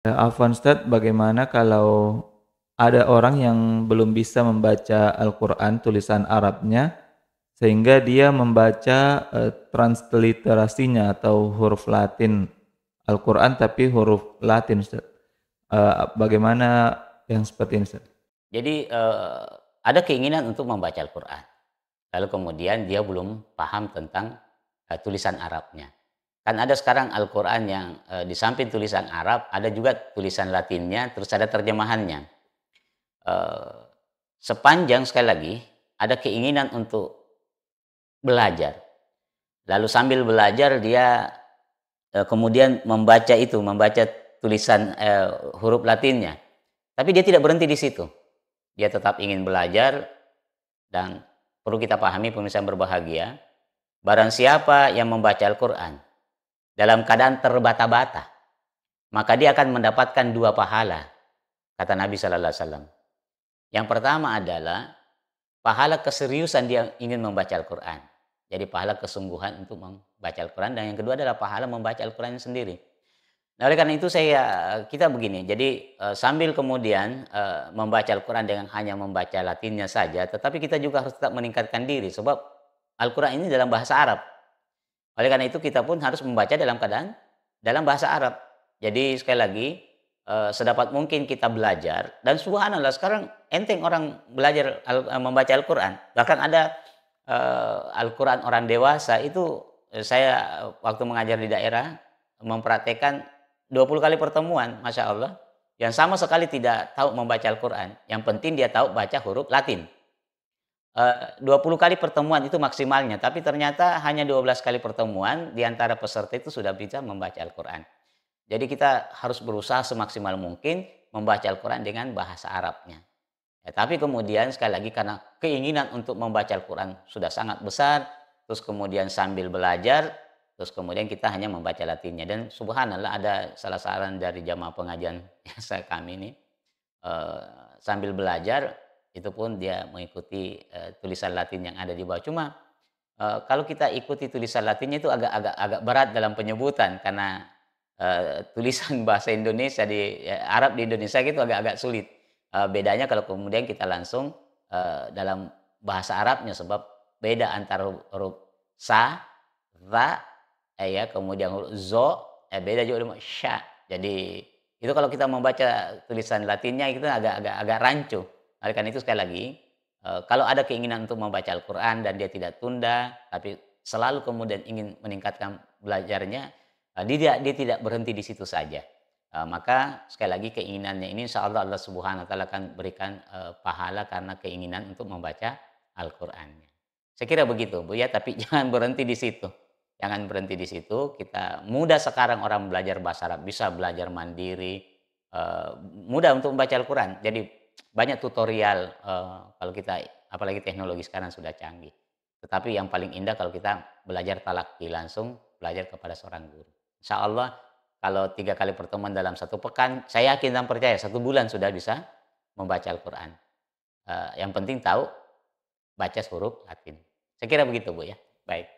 Afwan Ustadz, bagaimana kalau ada orang yang belum bisa membaca Al-Quran tulisan Arabnya, sehingga dia membaca transliterasinya atau huruf Latin Al-Quran tapi huruf Latin Ustadz. Bagaimana yang seperti ini Ustadz? Jadi, ada keinginan untuk membaca Al-Quran. Lalu kemudian dia belum paham tentang, tulisan Arabnya. Kan ada sekarang Al-Quran yang, di samping tulisan Arab, ada juga tulisan Latinnya, terus ada terjemahannya. Eee, Sepanjang sekali lagi, ada keinginan untuk belajar, lalu sambil belajar dia, kemudian membaca tulisan, huruf Latinnya, tapi dia tidak berhenti di situ. Dia tetap ingin belajar. Dan perlu kita pahami pemirsa yang berbahagia, barang siapa yang membaca Al-Quran dalam keadaan terbata-bata, maka dia akan mendapatkan 2 pahala, kata Nabi Sallallahu Alaihi Wasallam. Yang pertama adalah pahala keseriusan dia ingin membaca Al-Quran. Jadi pahala kesungguhan untuk membaca Al-Quran. Dan yang kedua adalah pahala membaca Al-Quran sendiri. Nah, oleh karena itu kita begini, jadi sambil kemudian membaca Al-Quran dengan hanya membaca Latinnya saja, tetapi kita juga harus tetap meningkatkan diri sebab Al-Quran ini dalam bahasa Arab. Oleh karena itu kita pun harus membaca dalam keadaan dalam bahasa Arab. Jadi sekali lagi, sedapat mungkin kita belajar dan subhanallah sekarang enteng orang belajar membaca Al-Quran. Bahkan ada Al-Quran orang dewasa itu, saya waktu mengajar di daerah mempraktekkan 20 kali pertemuan, Masya Allah, yang sama sekali tidak tahu membaca Al-Quran. Yang penting dia tahu baca huruf Latin. 20 kali pertemuan itu maksimalnya, tapi ternyata hanya 12 kali pertemuan di antara peserta itu sudah bisa membaca Al-Quran. Jadi kita harus berusaha semaksimal mungkin membaca Al-Quran dengan bahasa Arabnya. Ya, tapi kemudian sekali lagi karena keinginan untuk membaca Al-Quran sudah sangat besar, terus kemudian sambil belajar, terus kemudian kita hanya membaca Latinnya. Dan subhanallah ada salah seorang dari jamaah pengajian kami ini, eee, sambil belajar itu pun dia mengikuti, tulisan Latin yang ada di bawah. Cuma, kalau kita ikuti tulisan Latinnya itu agak berat dalam penyebutan karena, tulisan bahasa Indonesia Arab di Indonesia gitu agak-agak sulit. Bedanya kalau kemudian kita langsung, dalam bahasa Arabnya sebab beda antara huruf sa, ra, ya kemudian huruf zo, beda juga dengan sya. Jadi itu kalau kita membaca tulisan Latinnya itu agak rancu. Oleh karena itu sekali lagi, kalau ada keinginan untuk membaca Al-Quran dan dia tidak tunda, tapi selalu kemudian ingin meningkatkan belajarnya, dia tidak berhenti di situ saja. Maka sekali lagi keinginannya ini insya Allah Allah Subhanahu Wa Taala akan berikan pahala karena keinginan untuk membaca Al-Qur'annya. Saya kira begitu Bu ya, tapi jangan berhenti di situ. Jangan berhenti di situ, kita mudah sekarang orang belajar bahasa Arab, bisa belajar mandiri, mudah untuk membaca Al-Quran. Jadi banyak tutorial, kalau kita apalagi teknologi sekarang sudah canggih. Tetapi yang paling indah kalau kita belajar talaki langsung, belajar kepada seorang guru. Insya Allah kalau 3 kali pertemuan dalam 1 pekan, saya yakin dan percaya 1 bulan sudah bisa membaca Al-Quran. Yang penting tahu baca huruf Latin. Saya kira begitu Bu ya. Baik.